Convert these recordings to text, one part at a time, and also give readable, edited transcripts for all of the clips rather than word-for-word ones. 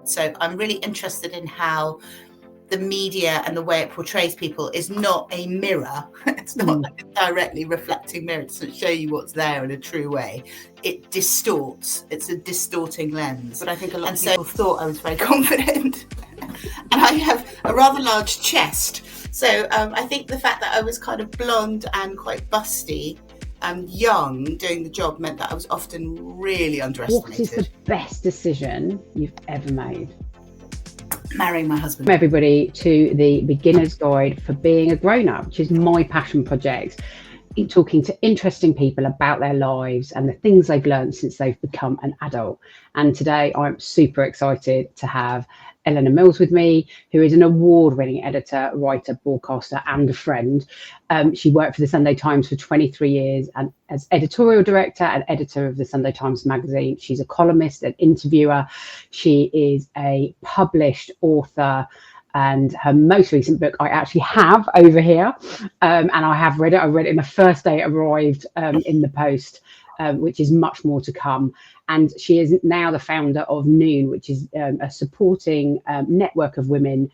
So I'm really interested in how the media and the way it portrays people is not a mirror. It's not like a directly reflecting mirror. It doesn't show you what's there in a true way. It distorts. It's a distorting lens. But I think a lot of people thought I was very confident. And I have a rather large chest. So I think the fact that I was kind of blonde and quite busty and young doing the job meant that I was often really underestimated. What is the best decision you've ever made? Marrying my husband. Everybody to the beginner's guide for being a grown-up, which is my passion project, talking to interesting people about their lives and the things they've learned since they've become an adult. And today I'm super excited to have Eleanor Mills with me, who is an award-winning editor, writer, broadcaster, and a friend. She worked for the Sunday Times for 23 years and as editorial director and editor of the Sunday Times magazine. She's a columnist and interviewer. She is a published author, and her most recent book I actually have over here, and I have read it. I read it in the first day it arrived in the post. Which is much more to come. And she is now the founder of Noon, which is a supporting network of women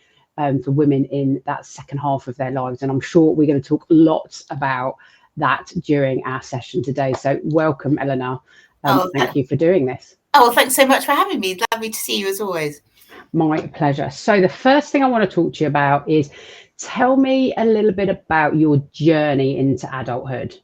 for women in that second half of their lives. And I'm sure we're going to talk lots about that during our session today. So welcome, Eleanor. Thank you for doing this. Oh, well, thanks so much for having me. Lovely to see you as always. My pleasure. So the first thing I want to talk to you about is tell me a little bit about your journey into adulthood.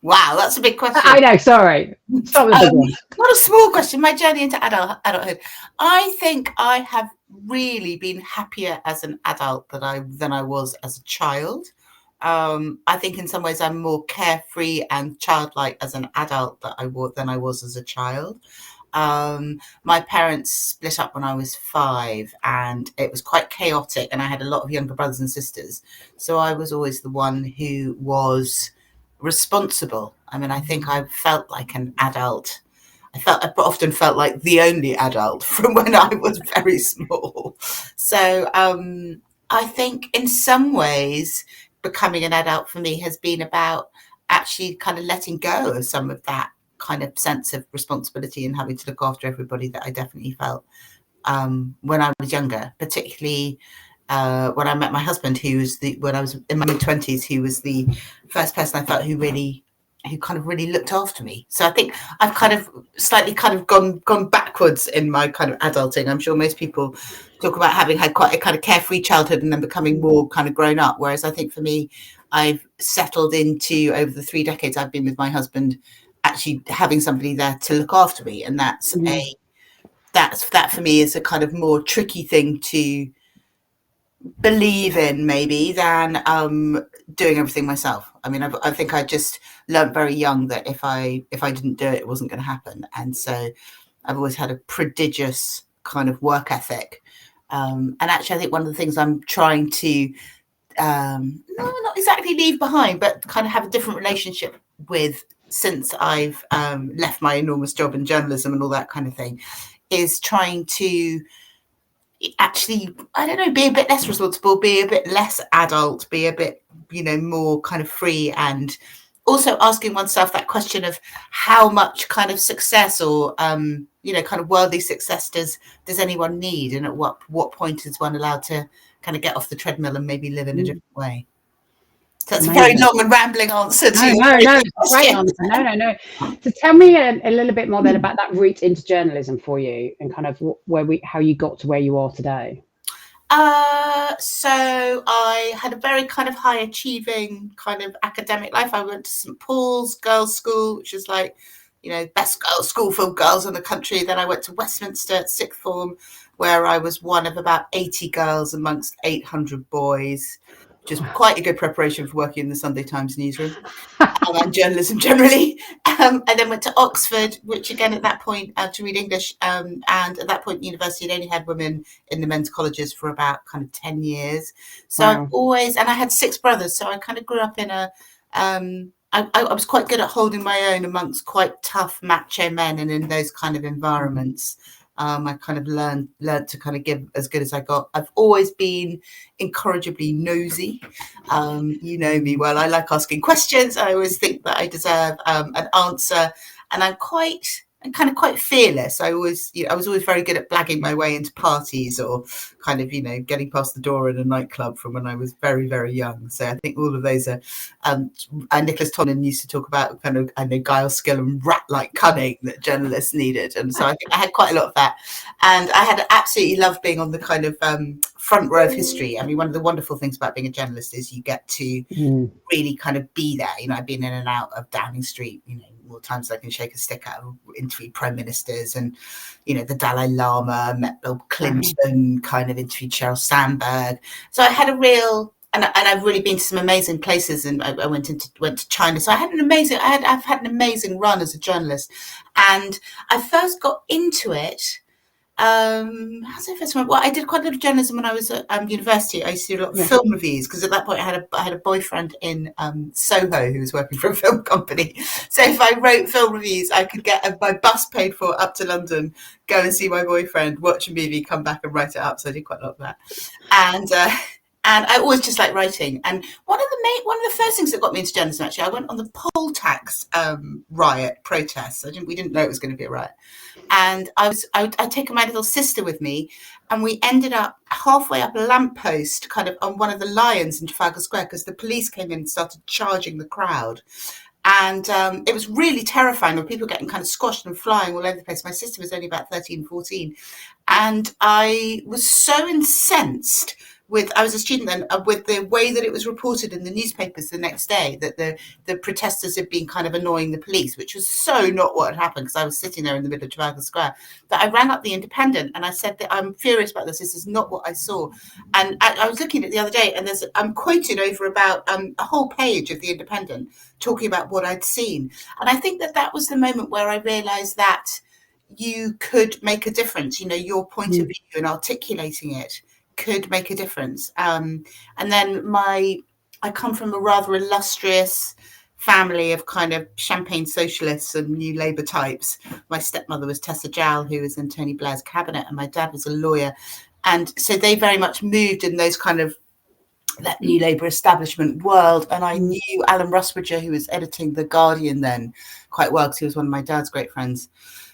Wow, that's a big question. I know, sorry. Start with the big one. Not a small question. My journey into adulthood. I think I have really been happier as an adult than I was as a child. I think in some ways I'm more carefree and childlike as an adult than I was as a child. My parents split up when I was 5, and it was quite chaotic, and I had a lot of younger brothers and sisters. So I was always the one who was responsible. I mean, I think I felt like an adult. I often felt like the only adult from when I was very small. So I think in some ways becoming an adult for me has been about actually kind of letting go of some of that kind of sense of responsibility and having to look after everybody that I definitely felt when I was younger, particularly when I met my husband, when I was in my mid-20s, he was the first person I felt who kind of really looked after me. So I think I've kind of slightly kind of gone backwards in my kind of adulting. I'm sure most people talk about having had quite a kind of carefree childhood and then becoming more kind of grown up. Whereas I think for me, I've settled into, over the 3 decades I've been with my husband, actually having somebody there to look after me. And that for me is a kind of more tricky thing to believe in maybe than doing everything myself. I mean, I think I just learned very young that if I didn't do it, it wasn't going to happen. And so I've always had a prodigious kind of work ethic. And actually, I think one of the things I'm trying to not exactly leave behind, but kind of have a different relationship with since I've left my enormous job in journalism and all that kind of thing, is trying to actually, I don't know, be a bit less responsible, be a bit less adult, be a bit, more kind of free, and also asking oneself that question of how much kind of success or, kind of worldly success does anyone need, and at what point is one allowed to kind of get off the treadmill and maybe live in a different way? So that's a very long and rambling answer to No, it's a great answer. No. So tell me a little bit more then about that route into journalism for you and kind of how you got to where you are today. So I had a very kind of high achieving kind of academic life. I went to St. Paul's girls' school, which is like, best girls' school for girls in the country. Then I went to Westminster at sixth form, where I was one of about 80 girls amongst 800 boys. Which is quite a good preparation for working in the Sunday Times newsroom and journalism generally. I then went to Oxford, which again at that point to read English, and at that point university had only had women in the men's colleges for about kind of 10 years. So wow. I had 6 brothers, so I kind of grew up in a I was quite good at holding my own amongst quite tough macho men, and in those kind of environments. I kind of learned to kind of give as good as I got. I've always been incorrigibly nosy. You know me well. I like asking questions. I always think that I deserve an answer. And I'm quite and kind of quite fearless. I was always very good at blagging my way into parties, or kind of, getting past the door in a nightclub from when I was very, very young. So I think all of those are, and Nicholas Tonnon used to talk about kind of, guile, skill and rat-like cunning that journalists needed. And so I think I had quite a lot of that. And I had absolutely loved being on the kind of front row of history. I mean, one of the wonderful things about being a journalist is you get to really kind of be there. I've been in and out of Downing Street, more times than I can shake a stick at, interviewed prime ministers, and the Dalai Lama, met Bill Clinton, kind of interviewed Sheryl Sandberg. So I had a real, and I've really been to some amazing places, and I went to China. So I've had an amazing run as a journalist, and I first got into it. How's it first? Well, I did quite a lot of journalism when I was at university. I used to do a lot of film reviews, because at that point I had a boyfriend in Soho who was working for a film company. So if I wrote film reviews, I could get my bus paid for up to London, go and see my boyfriend, watch a movie, come back and write it up. So I did quite a lot of that, and I always just like writing. And one of the first things that got me into journalism, actually, I went on the poll tax riot protests. We didn't know it was going to be a riot. And I'd taken my little sister with me, and we ended up halfway up a lamppost, kind of on one of the lions in Trafalgar Square, because the police came in and started charging the crowd. And it was really terrifying, with people getting kind of squashed and flying all over the place. My sister was only about 13, 14. And I was so incensed I was a student then, with the way that it was reported in the newspapers the next day, that the protesters had been kind of annoying the police, which was so not what had happened, because I was sitting there in the middle of Trafalgar Square, that I rang up the Independent and I said that I'm furious about this. This is not what I saw. And I was looking at it the other day, and I'm quoted over about a whole page of the Independent talking about what I'd seen. And I think that was the moment where I realised that you could make a difference. Your point of view and articulating it could make a difference. And then I come from a rather illustrious family of kind of champagne socialists and New Labour types. My stepmother was Tessa Jowell, who was in Tony Blair's cabinet, and my dad was a lawyer. And so they very much moved in those kind of that New Labour establishment world. And I knew Alan Rusbridger, who was editing The Guardian then, quite well, because he was one of my dad's great friends.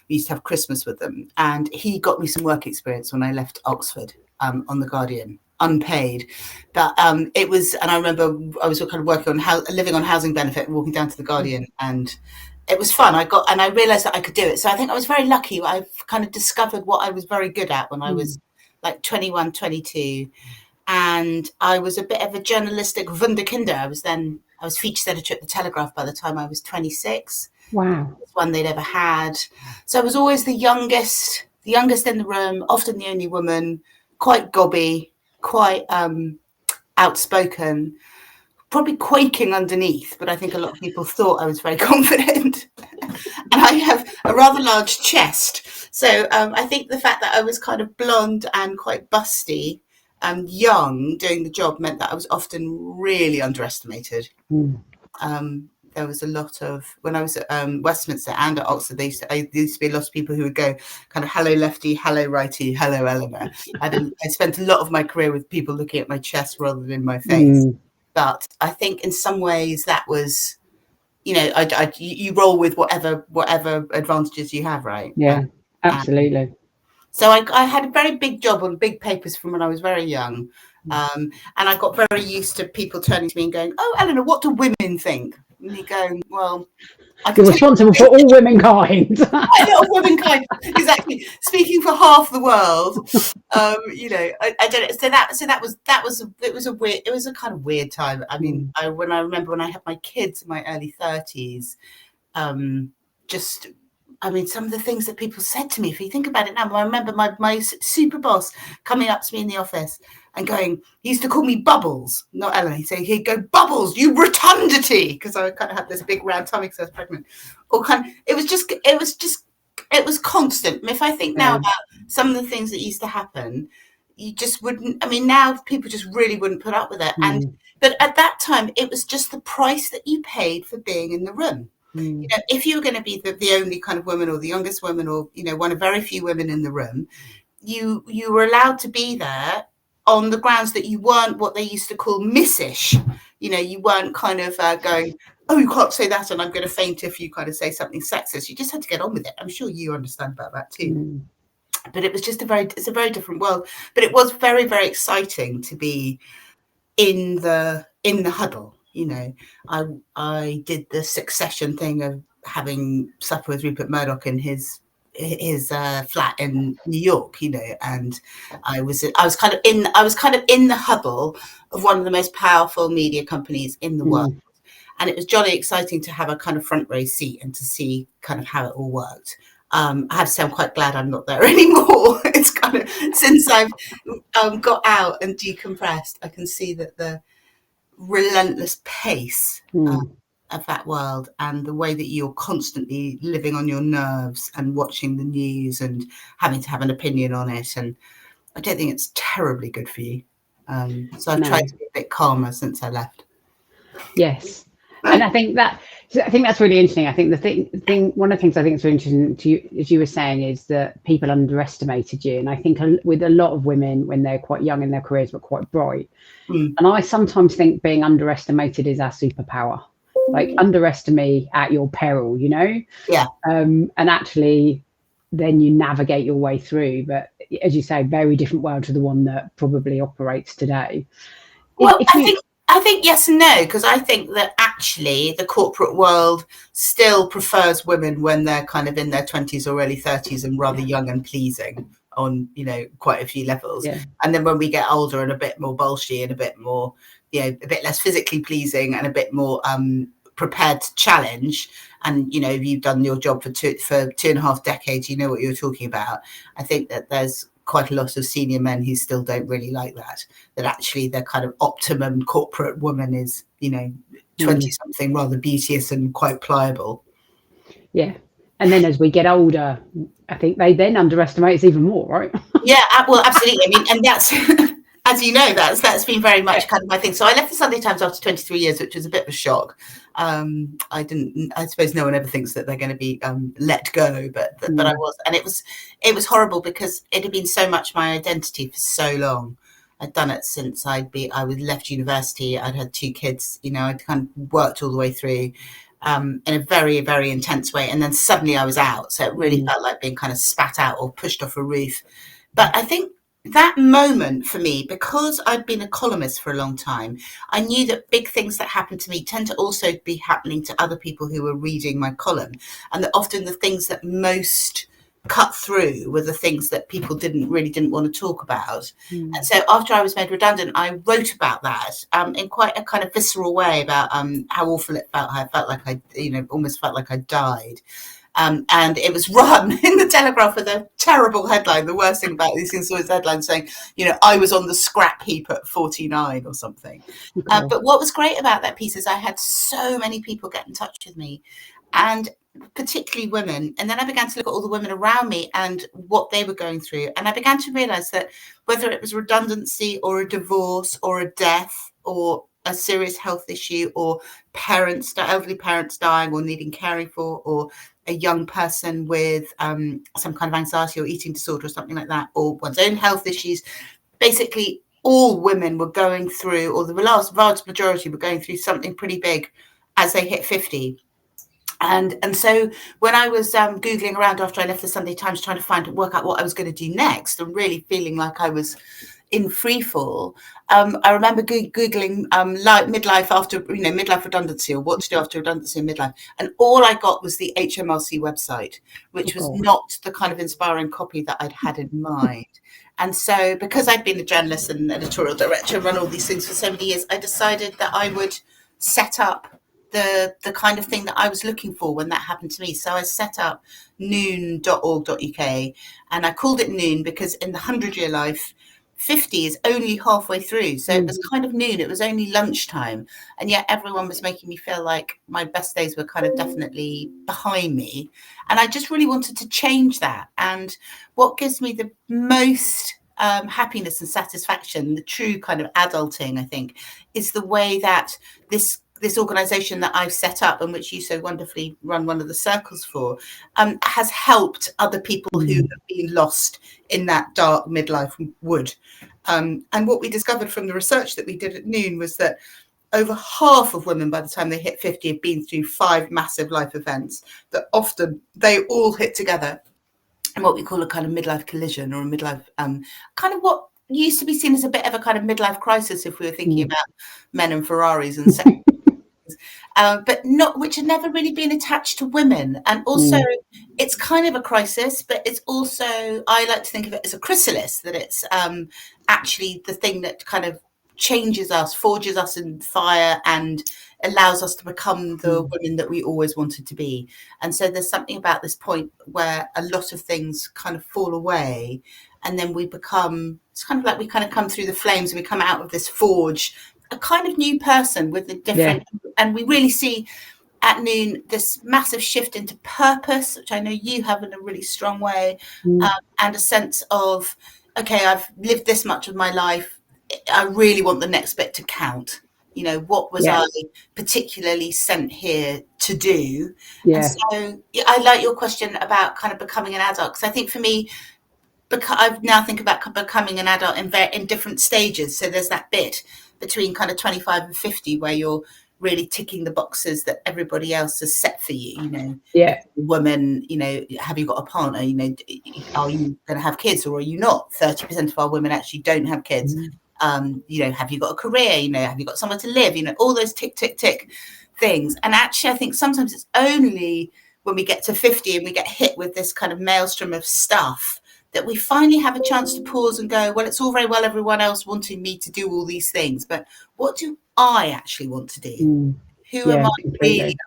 We used to have Christmas with them. And he got me some work experience when I left Oxford. On The Guardian, unpaid, but it was, and I remember I was kind of working on living on housing benefit, walking down to The Guardian, and it was fun. I realised that I could do it. So I think I was very lucky. I kind of discovered what I was very good at when I was like 21, 22, and I was a bit of a journalistic wunderkinder. I was features editor at The Telegraph by the time I was 26. Wow, It's one they'd ever had. So I was always the youngest in the room, often the only woman. Quite gobby, quite outspoken, probably quaking underneath, but I think a lot of people thought I was very confident. And I have a rather large chest. So I think the fact that I was kind of blonde and quite busty and young doing the job meant that I was often really underestimated. There was a lot of, when I was at Westminster and at Oxford, there used to be a lot of people who would go kind of, hello lefty, hello righty, hello Eleanor. I spent a lot of my career with people looking at my chest rather than my face. But I think in some ways that was, you roll with whatever advantages you have, right? Yeah, absolutely. So I had a very big job on big papers from when I was very young. And I got very used to people turning to me and going, oh, Eleanor, what do women think? And you go, well, you're responsible for all womankind. A lot of womankind, exactly. Speaking for half the world, I don't know. So it was a kind of weird time. I mean, I remember when I had my kids in my early 30s, some of the things that people said to me, if you think about it now, I remember my super boss coming up to me in the office and going, he used to call me Bubbles, not Ellen. He'd go, Bubbles, you rotundity, because I kind of had this big round tummy because I was pregnant. Or it was constant. If I think now about some of the things that used to happen, you just wouldn't. I mean, now people just really wouldn't put up with it. But at that time, it was just the price that you paid for being in the room. If you were going to be the only kind of woman or the youngest woman or, one of very few women in the room, you were allowed to be there on the grounds that you weren't what they used to call missish. You know, you weren't kind of going, oh, you can't say that and I'm going to faint if you kind of say something sexist. You just had to get on with it. I'm sure you understand about that too. But it was just it's a very different world. But it was very, very exciting to be in the huddle. You know, I did the Succession thing of having supper with Rupert Murdoch in his flat in New York, you know, and I was kind of in the huddle of one of the most powerful media companies in the world. And it was jolly exciting to have a kind of front row seat and to see kind of how it all worked. I have to say I'm quite glad I'm not there anymore. It's kind of, since I've got out and decompressed, I can see that the relentless pace of that world and the way that you're constantly living on your nerves and watching the news and having to have an opinion on it. And I don't think it's terribly good for you. So I've tried to be a bit calmer since I left. Yes. And I think that's really interesting. I think one of the things I think is really interesting to you, as you were saying, is that people underestimated you. And I think with a lot of women, when they're quite young in their careers but quite bright, and I sometimes think being underestimated is our superpower. Like, underestimate at your peril, you know? Yeah. And actually, then you navigate your way through. But as you say, very different world to the one that probably operates today. Well, I think yes and no, because I think that actually the corporate world still prefers women when they're kind of in their 20s or early 30s and rather young and pleasing on, you know, quite a few levels. Yeah. And then when we get older and a bit more bolshy and a bit more, you know, a bit less physically pleasing and a bit more prepared to challenge, and, you know, if you've done your job for 2.5 decades, you know what you're talking about. I think that there's quite a lot of senior men who still don't really like that actually their kind of optimum corporate woman is, you know, 20 something, rather beauteous and quite pliable. Yeah. And then as we get older, I think they then underestimate us even more, right? Yeah, well, absolutely. I mean, and that's as you know, that's been very much kind of my thing. So I left the Sunday Times after 23 years, which was a bit of a shock. I suppose no one ever thinks that they're going to be let go, but I was, and it was horrible because it had been so much my identity for so long. I'd done it since I left university. I'd had 2 kids, you know, I'd kind of worked all the way through in a very, very intense way. And then suddenly I was out. So it really felt like being kind of spat out or pushed off a roof. But I think that moment for me, because I'd been a columnist for a long time, I knew that big things that happened to me tend to also be happening to other people who were reading my column, and that often the things that most cut through were the things that people didn't want to talk about. And so after I was made redundant, I wrote about that in quite a kind of visceral way about how awful it felt. I felt like I, you know, almost felt like I died. And it was run in the Telegraph with a terrible headline. The worst thing about these things was headlines saying, you know, I was on the scrap heap at 49 or something. But what was great about that piece is I had so many people get in touch with me, and particularly women. And then I began to look at all the women around me and what they were going through. And I began to realize that whether it was redundancy or a divorce or a death or a serious health issue or elderly parents dying or needing caring for, or a young person with some kind of anxiety or eating disorder or something like that, or one's own health issues, basically all women were going through, or the vast majority were going through something pretty big as they hit 50. And so when I was Googling around after I left the Sunday Times, trying to work out what I was going to do next, and really feeling like I was in free fall, I remember Googling midlife after, you know, midlife redundancy, or what to do after redundancy and midlife. And all I got was the HMRC website, which was not the kind of inspiring copy that I'd had in mind. And so because I'd been a journalist and editorial director and run all these things for so many years, I decided that I would set up the kind of thing that I was looking for when that happened to me. So I set up noon.org.uk, and I called it Noon because in the 100-year life, 50 is only halfway through. So it was kind of noon. It was only lunchtime. And yet everyone was making me feel like my best days were kind of definitely behind me. And I just really wanted to change that. And what gives me the most happiness and satisfaction, the true kind of adulting, I think, is the way that this organization that I've set up, and which you so wonderfully run one of the circles for, has helped other people who have been lost in that dark midlife wood. And what we discovered from the research that we did at Noon was that over half of women by the time they hit 50 have been through 5 massive life events that often they all hit together in what we call a kind of midlife collision, or a midlife kind of what used to be seen as a bit of a kind of midlife crisis if we were thinking about men and Ferraris and sex. But not, which had never really been attached to women. And also it's kind of a crisis, but it's also, I like to think of it as a chrysalis, that it's actually the thing that kind of changes us, forges us in fire, and allows us to become the women that we always wanted to be. And so there's something about this point where a lot of things kind of fall away, and then we become, it's kind of like we kind of come through the flames, and we come out of this forge a kind of new person with a different, and we really see at Noon this massive shift into purpose, which I know you have in a really strong way, and a sense of, okay, I've lived this much of my life, I really want the next bit to count. You know, what was I particularly sent here to do? And so I like your question about kind of becoming an adult, because I think for me, I now think about becoming an adult in different stages. So there's that bit between kind of 25 and 50 where you're really ticking the boxes that everybody else has set for you. You know, woman, you know, have you got a partner? You know, are you going to have kids, or are you not? 30% of our women actually don't have kids. You know, have you got a career? You know, have you got somewhere to live? You know, all those tick, tick, tick things. And actually, I think sometimes it's only when we get to 50 and we get hit with this kind of maelstrom of stuff that we finally have a chance to pause and go, well, it's all very well everyone else wanting me to do all these things, but what do I actually want to do? Who am I really?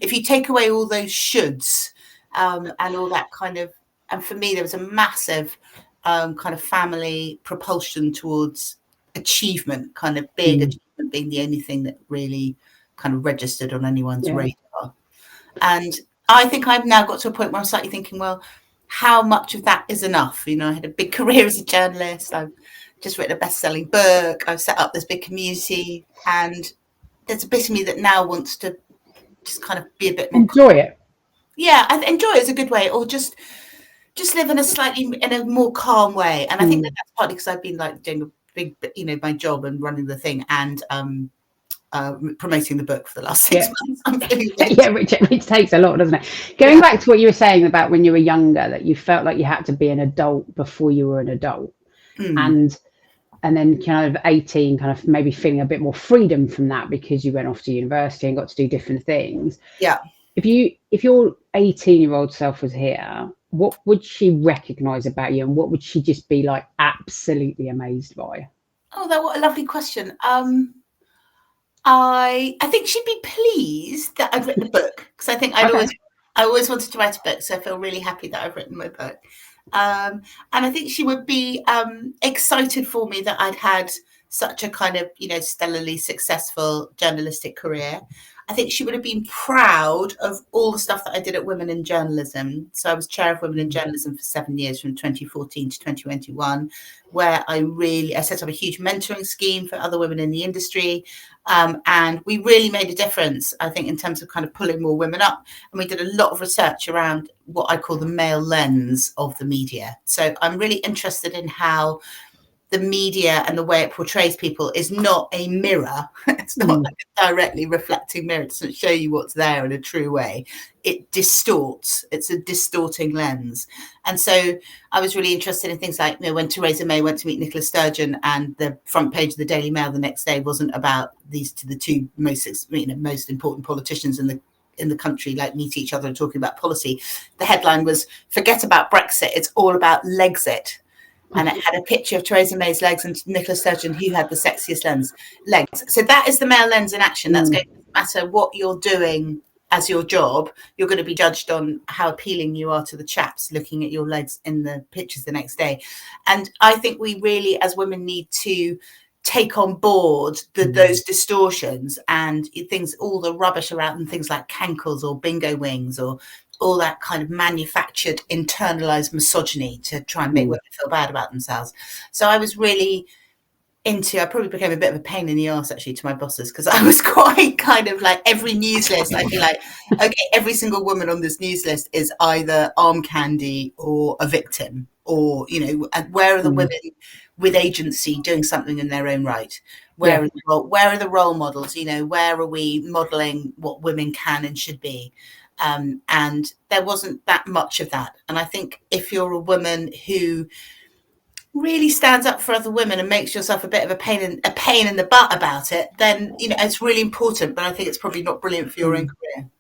If you take away all those shoulds and all that kind of, and for me, there was a massive kind of family propulsion towards achievement, kind of big achievement being the only thing that really kind of registered on anyone's radar. And I think I've now got to a point where I'm slightly thinking, well, how much of that is enough? You know, I had a big career as a journalist. I've just written a best-selling book. I've set up this big community, and there's a bit of me that now wants to just kind of be a bit more enjoy it. Yeah, I enjoy it is a good way, or just live in a more calm way. And I think that's partly because I've been like doing a big, you know, my job and running the thing and promoting the book for the last 6 months. Which takes a lot, doesn't it? Going back to what you were saying about when you were younger, that you felt like you had to be an adult before you were an adult, and then kind of 18, kind of maybe feeling a bit more freedom from that because you went off to university and got to do different things. If your 18-year-old self was here, what would she recognize about you, and what would she just be like absolutely amazed by? Oh, what a lovely question. I think she'd be pleased that I've written a book, because I think I always wanted to write a book, so I feel really happy that I've written my book. And I think she would be excited for me that I'd had such a kind of, you know, stellarly successful journalistic career. I think she would have been proud of all the stuff that I did at Women in Journalism. So I was chair of Women in Journalism for 7 years, from 2014 to 2021, where I set up a huge mentoring scheme for other women in the industry. And we really made a difference, I think, in terms of kind of pulling more women up. And we did a lot of research around what I call the male lens of the media. So I'm really interested in how the media and the way it portrays people is not a mirror. It's not like a directly reflecting mirror. It doesn't show you what's there in a true way. It distorts. It's a distorting lens. And so I was really interested in things like, you know, when Theresa May went to meet Nicola Sturgeon and the front page of the Daily Mail the next day wasn't about the two most important politicians in the country, like, meet each other and talking about policy. The headline was, "Forget about Brexit, it's all about Legxit." And it had a picture of Theresa May's legs and Nicola Sturgeon, who had the sexiest legs. So that is the male lens in action. That's going to matter what you're doing as your job. You're going to be judged on how appealing you are to the chaps looking at your legs in the pictures the next day. And I think we really, as women, need to take on board those distortions and things, all the rubbish around things like cankles or bingo wings or all that kind of manufactured, internalized misogyny to try and make women feel bad about themselves. So I was really I probably became a bit of a pain in the arse actually to my bosses, because I was quite kind of like, every news list, I'd be like, okay, every single woman on this news list is either arm candy or a victim, or, you know, where are the women with agency doing something in their own right? Where are the role models? Where are we modeling what women can and should be? And there wasn't that much of that. And I think if you're a woman who really stands up for other women and makes yourself a bit of a pain in the butt about it, then it's really important. But I think it's probably not brilliant for your own career.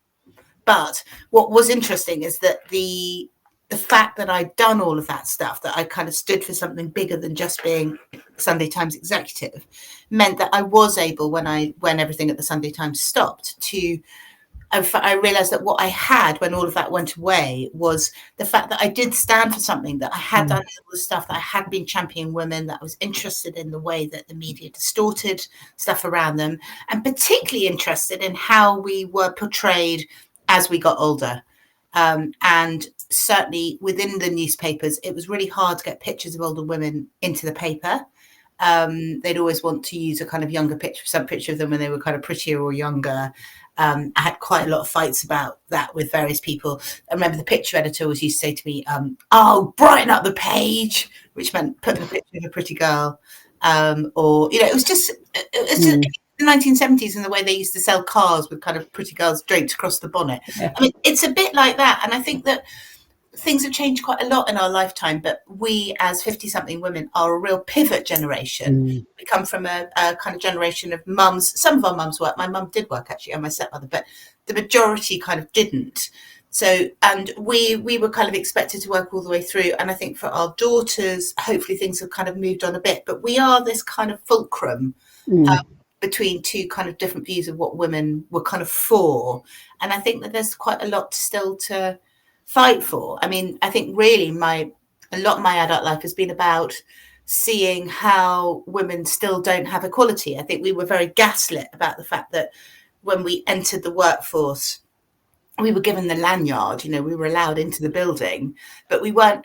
But what was interesting is that the fact that I'd done all of that stuff, that I kind of stood for something bigger than just being Sunday Times executive, meant that I was able, when everything at the Sunday Times stopped, I realized that what I had when all of that went away was the fact that I did stand for something, that I had done all the stuff, that I had been championing women, that I was interested in the way that the media distorted stuff around them, and particularly interested in how we were portrayed as we got older. And certainly within the newspapers, it was really hard to get pictures of older women into the paper. They'd always want to use a kind of younger picture, some picture of them when they were kind of prettier or younger. I had quite a lot of fights about that with various people. I remember the picture editor always used to say to me, brighten up the page, which meant putting a picture of a pretty girl. It was just the 1970s and the way they used to sell cars with kind of pretty girls draped across the bonnet. Yeah. I mean, it's a bit like that. And I think that things have changed quite a lot in our lifetime, but we as 50-something women are a real pivot generation. We come from a kind of generation of mums. Some of our mums work. My mum did work, actually, and my stepmother, but the majority kind of didn't. So, and we were kind of expected to work all the way through. And I think for our daughters, hopefully things have kind of moved on a bit, but we are this kind of fulcrum between two kind of different views of what women were kind of for. And I think that there's quite a lot still to fight for. I mean, I think really a lot of my adult life has been about seeing how women still don't have equality. I think we were very gaslit about the fact that when we entered the workforce, we were given the lanyard, we were allowed into the building, but we weren't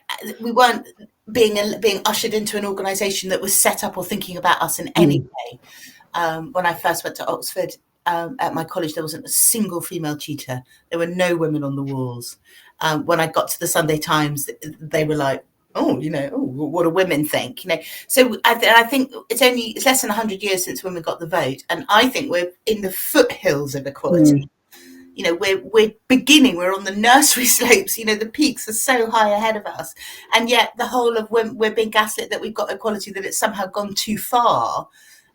being ushered into an organisation that was set up or thinking about us in any way. When I first went to Oxford, at my college, there wasn't a single female tutor. There were no women on the walls. When I got to the Sunday Times, they were like, what do women think? So I think it's less than 100 years since women got the vote, and I think we're in the foothills of equality. We're beginning. We're on the nursery slopes. The peaks are so high ahead of us, and yet the whole of we're being gaslit that we've got equality, that it's somehow gone too far.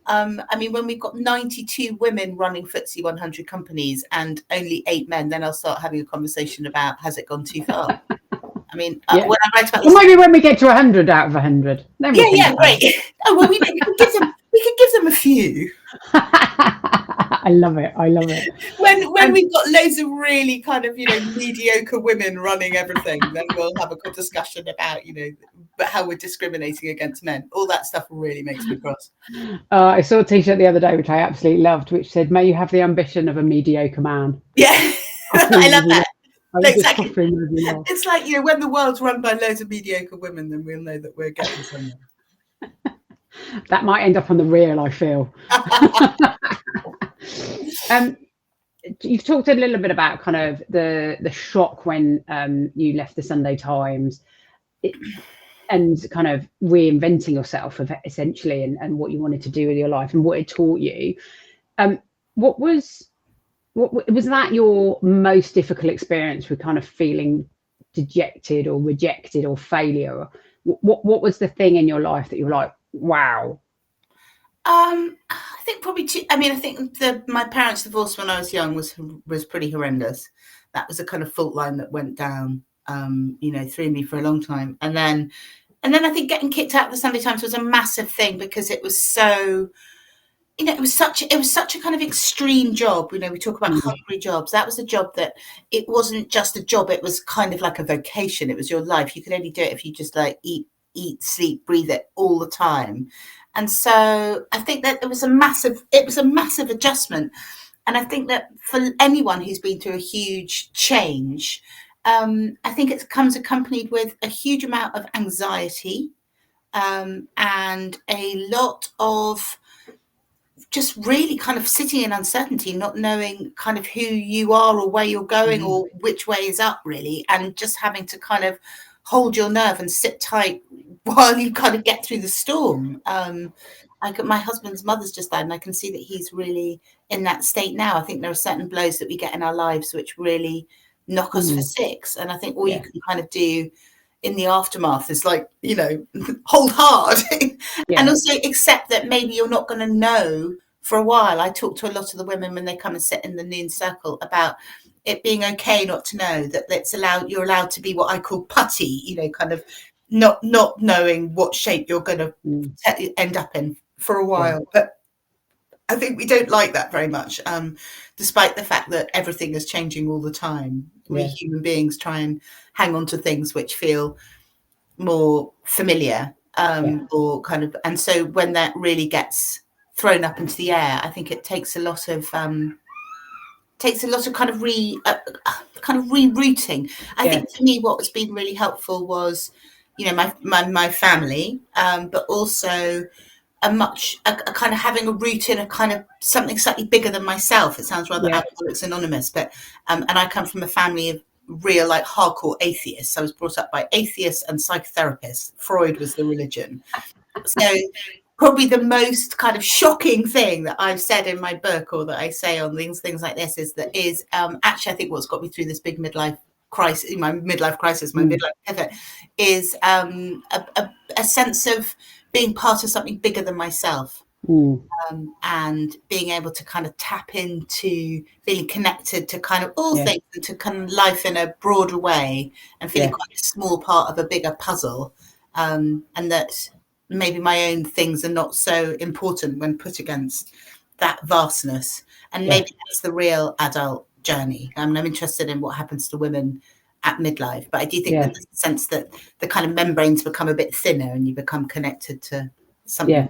I mean, when we've got 92 women running FTSE 100 companies and only 8 men, then I'll start having a conversation about, has it gone too far? I mean, when I write about this, maybe when we get to 100 out of 100. Yeah, great. Oh, well, we could give them a few. I love it. When we've got loads of really kind of mediocre women running everything, then we'll have a discussion about but how we're discriminating against men. All that stuff really makes me cross. I saw a T-shirt the other day which I absolutely loved, which said, "May you have the ambition of a mediocre man." Yeah, I love that. Exactly. It's like when the world's run by loads of mediocre women, then we'll know that we're getting somewhere. That might end up on the reel, I feel. You've talked a little bit about kind of the shock when you left the Sunday Times, and kind of reinventing yourself essentially, and what you wanted to do with your life and what it taught you. What was that your most difficult experience with kind of feeling dejected or rejected or failure? What was the thing in your life that you were like, wow? I think probably I think my parents' divorce when I was young was pretty horrendous. That was a kind of fault line that went down, through me for a long time. And then I think getting kicked out of the Sunday Times was a massive thing, because it was so, it was such a kind of extreme job. We talk about hungry jobs. That was a job that it wasn't just a job. It was kind of like a vocation. It was your life. You could only do it if you just like eat, sleep, breathe it all the time. And so I think that it was a massive adjustment. And I think that for anyone who's been through a huge change, I think it comes accompanied with a huge amount of anxiety, and a lot of just really kind of sitting in uncertainty, not knowing kind of who you are or where you're going or which way is up, really, and just having to kind of hold your nerve and sit tight while you kind of get through the storm. my husband's mother's just died, and I can see that he's really in that state now. I think there are certain blows that we get in our lives which really knock us for six. And I think all you can kind of do in the aftermath is like, hold hard and also accept that maybe you're not going to know for a while. I talk to a lot of the women when they come and sit in the noon circle about it being okay not to know, that you're allowed to be what I call putty, kind of not knowing what shape you're going to end up in for a while. But I think we don't like that very much, despite the fact that everything is changing all the time. We human beings try and hang on to things which feel more familiar, or kind of, and so when that really gets thrown up into the air, I think it takes a lot of kind of rerouting. I think for me, what has been really helpful was, my family, but also a kind of having a root in a kind of something slightly bigger than myself. It sounds rather Alcoholics Anonymous, but and I come from a family of real, like, hardcore atheists. I was brought up by atheists and psychotherapists. Freud was the religion. So probably the most kind of shocking thing that I've said in my book, or that I say on things like this, is actually, I think what's got me through this big midlife crisis, my midlife pivot, is a sense of being part of something bigger than myself, and being able to kind of tap into feeling connected to kind of all things, and to kind of life in a broader way, and feeling quite a small part of a bigger puzzle, and that maybe my own things are not so important when put against that vastness. And maybe that's the real adult journey. I'm interested in what happens to women at midlife, but I do think that there's a sense that the kind of membranes become a bit thinner and you become connected to something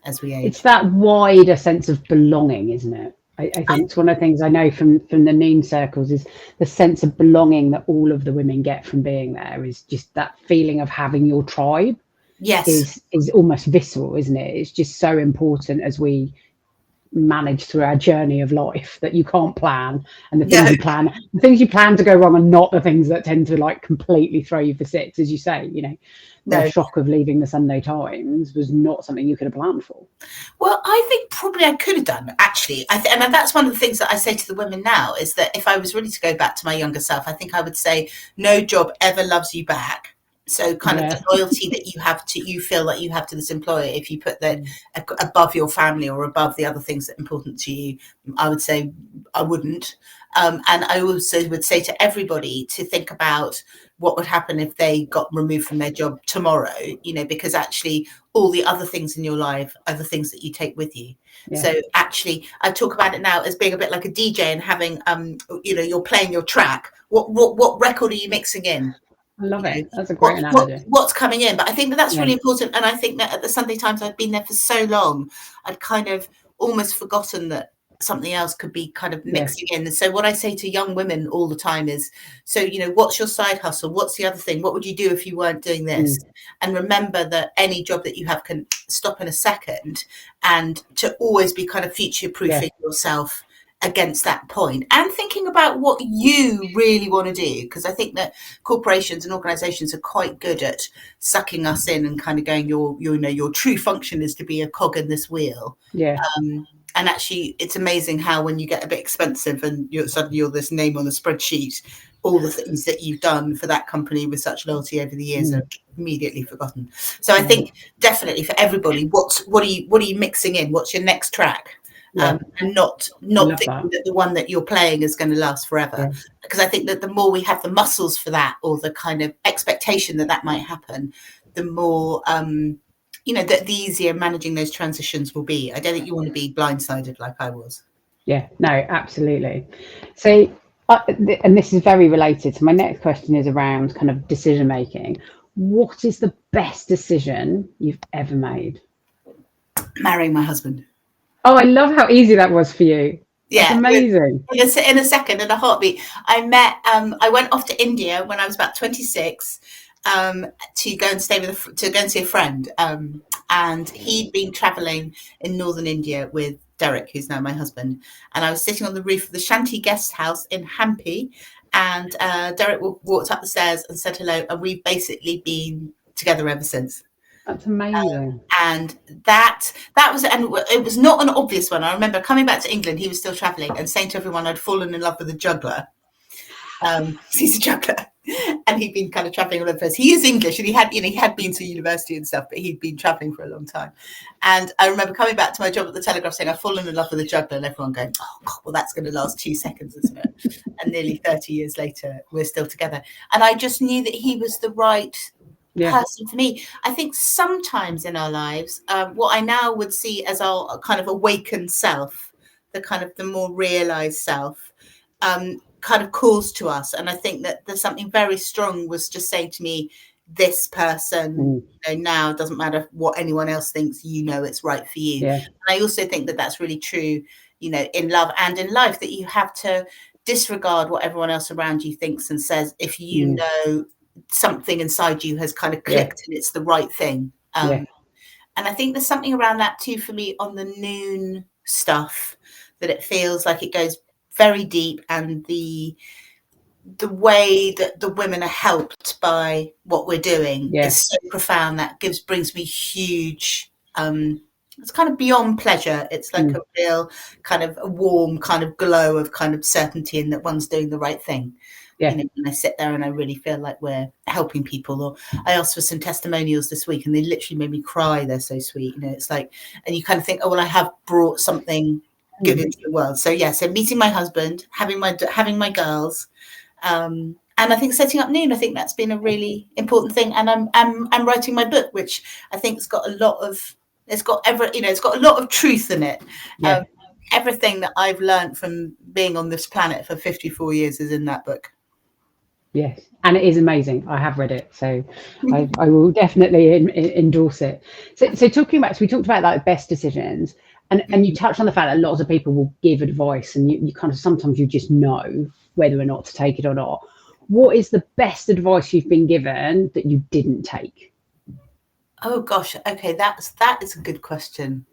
as we age. It's that wider sense of belonging, isn't it? I think it's one of the things I know from the noon circles, is the sense of belonging that all of the women get from being there, is just that feeling of having your tribe. Is almost visceral, isn't it? It's just so important as we manage through our journey of life, that you can't plan, and the things you plan to go wrong are not the things that tend to like completely throw you for six, as you say. The shock of leaving the Sunday Times was not something you could have planned for. Well, I think probably I could have done, actually. And that's one of the things that I say to the women now, is that if I was really to go back to my younger self, I think I would say no job ever loves you back. So kind of the loyalty that you feel like you have to this employer, if you put that above your family or above the other things that are important to you, I would say I wouldn't. And I also would say to everybody to think about what would happen if they got removed from their job tomorrow, because actually all the other things in your life are the things that you take with you. So actually, I talk about it now as being a bit like a DJ and having, you're playing your track. What record are you mixing in? I love it. That's a great analogy. What's coming in? But I think that's really important. And I think that at the Sunday Times, I'd been there for so long, I'd kind of almost forgotten that something else could be kind of mixing in. And so what I say to young women all the time is, so, what's your side hustle? What's the other thing? What would you do if you weren't doing this? And remember that any job that you have can stop in a second, and to always be kind of future-proofing yourself against that point, and thinking about what you really want to do, because I think that corporations and organizations are quite good at sucking us in and kind of going, your true function is to be a cog in this wheel. And actually it's amazing how when you get a bit expensive and you're this name on a spreadsheet, all the things that you've done for that company with such loyalty over the years are immediately forgotten. So I think definitely for everybody, what are you mixing in? What's your next track? And not thinking that the one that you're playing is going to last forever, because I think that the more we have the muscles for that, or the kind of expectation that might happen, the more that the easier managing those transitions will be. I don't think you want to be blindsided like I was. No, absolutely. So and this is very related, so my next question is around kind of decision making. What is the best decision you've ever made? Marrying my husband. Oh, I love how easy that was for you. That's amazing. In a second, in a heartbeat. I went off to India when I was about 26 to go and see a friend. And he'd been traveling in northern India with Derek, who's now my husband. And I was sitting on the roof of the Shanti guest house in Hampi. And Derek walked up the stairs and said hello. And we've basically been together ever since. That's amazing. And that was, and it was not an obvious one. I remember coming back to England, he was still traveling, and saying to everyone I'd fallen in love with a juggler. He's a juggler, and he'd been kind of traveling all over the place. He is English, and he had been to university and stuff, but he'd been traveling for a long time. And I remember coming back to my job at the Telegraph saying I've fallen in love with a juggler, and everyone going, oh God, well, that's going to last 2 seconds, isn't it? And nearly 30 years later, we're still together. And I just knew that he was the right person for me. I think sometimes in our lives, what I now would see as our kind of awakened self, the kind of the more realized self, kind of calls to us. And I think that there's something very strong was just saying to me, this person, now doesn't matter what anyone else thinks, it's right for you. And I also think that that's really true, in love and in life, that you have to disregard what everyone else around you thinks and says if you know something inside you has kind of clicked and it's the right thing. And I think there's something around that too for me on the noon stuff, that it feels like it goes very deep, and the way that the women are helped by what we're doing is so profound. That brings me huge, it's kind of beyond pleasure. It's like a real kind of a warm kind of glow of kind of certainty in that one's doing the right thing. And I sit there and I really feel like we're helping people. Or I asked for some testimonials this week and they literally made me cry. They're so sweet. It's like, and you kind of think, oh, well, I have brought something good into the world. So so meeting my husband, having my girls, and I think setting up Noon, I think that's been a really important thing. And I'm writing my book, which I think it's got a lot of truth in it. Everything that I've learned from being on this planet for 54 years is in that book. Yes, and it is amazing. I have read it, so I will definitely endorse it. So talking about, we talked about like best decisions, and you touched on the fact that lots of people will give advice, and you kind of sometimes you just know whether or not to take it or not. What is the best advice you've been given that you didn't take? Oh gosh, okay, that is a good question.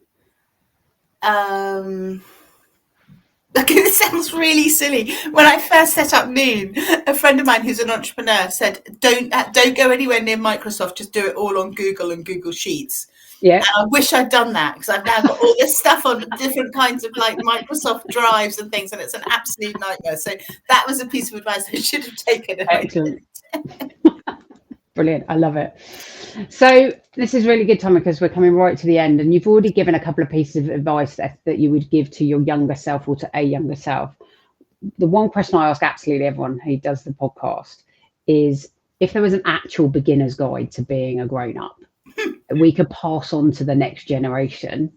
Okay, this sounds really silly. When I first set up Noon, a friend of mine who's an entrepreneur said, "Don't go anywhere near Microsoft. Just do it all on Google and Google Sheets." Yeah, and I wish I'd done that, because I've now got all this stuff on different kinds of like Microsoft drives and things, and it's an absolute nightmare. So that was a piece of advice I should have taken. Excellent. Brilliant. I love it. So this is really good, Tom, because we're coming right to the end, and you've already given a couple of pieces of advice that you would give to your younger self or to a younger self. The one question I ask absolutely everyone who does the podcast is, if there was an actual beginner's guide to being a grown-up we could pass on to the next generation,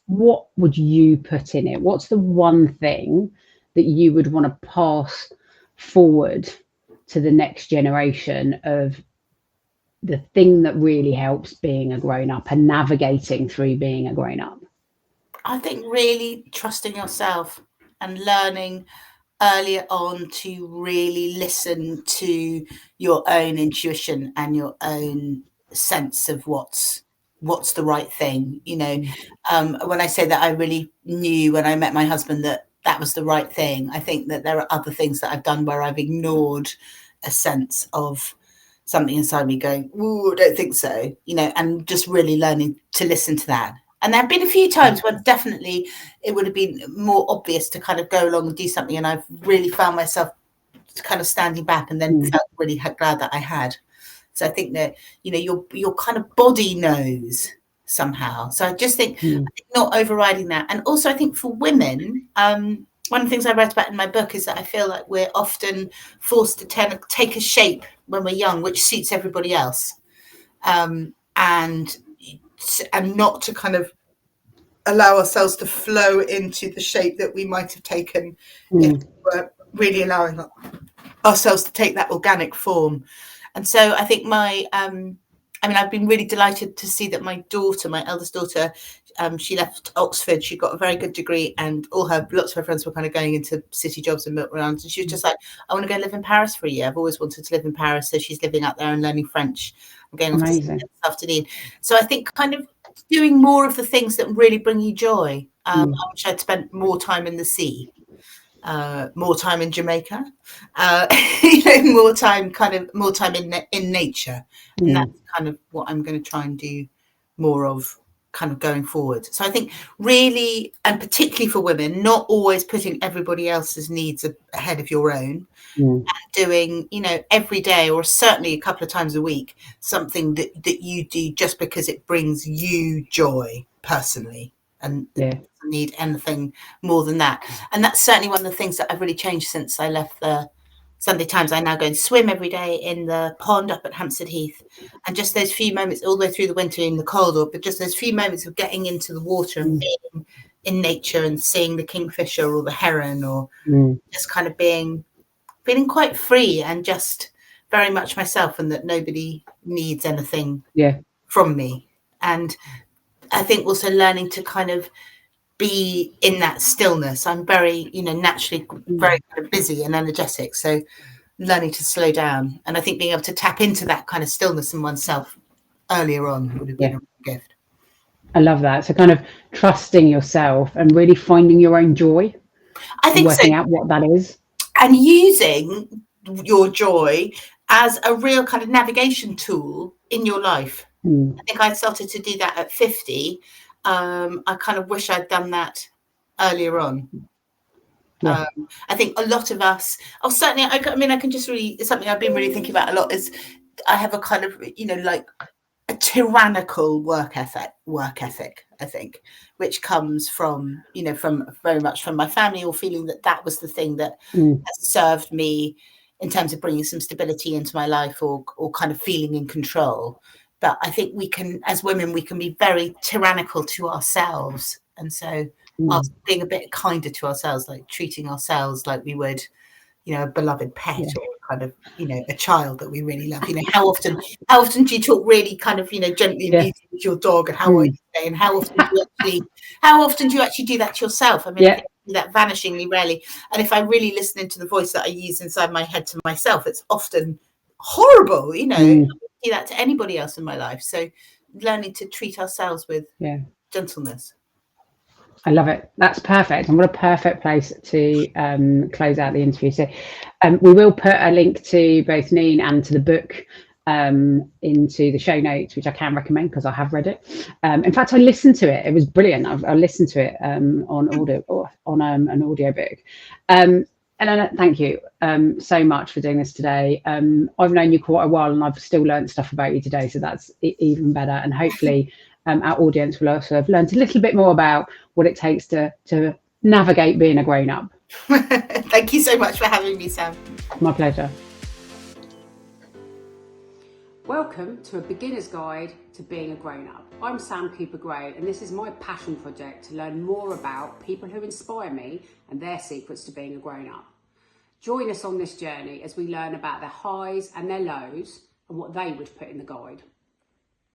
what would you put in it? What's the one thing that you would want to pass forward to the next generation of the thing that really helps being a grown-up and navigating through being a grown-up? I think really trusting yourself and learning earlier on to really listen to your own intuition and your own sense of what's the right thing. When I say that I really knew when I met my husband that was the right thing, I think that there are other things that I've done where I've ignored a sense of something inside me going, "Ooh, I don't think so," and just really learning to listen to that. And there have been a few times when definitely it would have been more obvious to kind of go along and do something, and I've really found myself kind of standing back, and then felt really glad that I had. So I think that your kind of body knows somehow. So I just think not overriding that. And also I think for women, one of the things I wrote about in my book is that I feel like we're often forced to take a shape when we're young, which suits everybody else, and not to kind of allow ourselves to flow into the shape that we might have taken if we were really allowing ourselves to take that organic form. And so I think I've been really delighted to see that my daughter, my eldest daughter, she left Oxford. She got a very good degree, and lots of her friends were kind of going into city jobs and around. And she was just like, "I want to go live in Paris for a year. I've always wanted to live in Paris." So she's living out there and learning French. I'm going off to this afternoon. So I think kind of doing more of the things that really bring you joy. I wish I'd spent more time in the sea. more time in Jamaica, more time in nature, and that's kind of what I'm going to try and do more of kind of going forward. So I think really, and particularly for women, not always putting everybody else's needs ahead of your own, and doing, every day or certainly a couple of times a week, something that you do just because it brings you joy personally, and doesn't need anything more than that. And that's certainly one of the things that I've really changed since I left the Sunday Times. I now go and swim every day in the pond up at Hampstead Heath, and just those few moments all the way through the winter in the corridor, but just those few moments of getting into the water and being in nature and seeing the kingfisher or the heron, or just kind of feeling quite free and just very much myself, and that nobody needs anything from me. And I think also learning to kind of be in that stillness. I'm very, naturally very kind of busy and energetic. So learning to slow down. And I think being able to tap into that kind of stillness in oneself earlier on would have been a gift. I love that. So kind of trusting yourself and really finding your own joy. I think working out what that is. And using your joy as a real kind of navigation tool in your life. I think I started to do that at 50. I kind of wish I'd done that earlier on. I think a lot of us, certainly, I can just really, something I've been really thinking about a lot is I have a kind of, like a tyrannical work ethic, I think, which comes from, from very much from my family, or feeling that was the thing that has served me in terms of bringing some stability into my life, or kind of feeling in control. But I think we can, as women, we can be very tyrannical to ourselves. And so being a bit kinder to ourselves, like treating ourselves like we would, a beloved pet, or kind of, a child that we really love. How often do you talk really kind of, gently and beautifully with your dog, and how are you today? And how often do you actually do that to yourself? I mean, I think I do that vanishingly rarely. And if I really listen into the voice that I use inside my head to myself, it's often horrible, I don't do that to anybody else in my life. So learning to treat ourselves with gentleness. I love it. That's perfect. And what a perfect place to close out the interview. So we will put a link to both Neen and to the book into the show notes, which I can recommend because I have read it. In fact, I listened to it. It was brilliant. I listened to it on audio, or on an audio book. Eleanor, thank you so much for doing this today. I've known you quite a while, and I've still learned stuff about you today, so that's even better. And hopefully our audience will also have learned a little bit more about what it takes to navigate being a grown-up. Thank you so much for having me, Sam. My pleasure. Welcome to A Beginner's Guide to Being a Grown-Up. I'm Sam Cooper-Gray, and this is my passion project to learn more about people who inspire me and their secrets to being a grown-up. Join us on this journey as we learn about their highs and their lows and what they would put in the guide.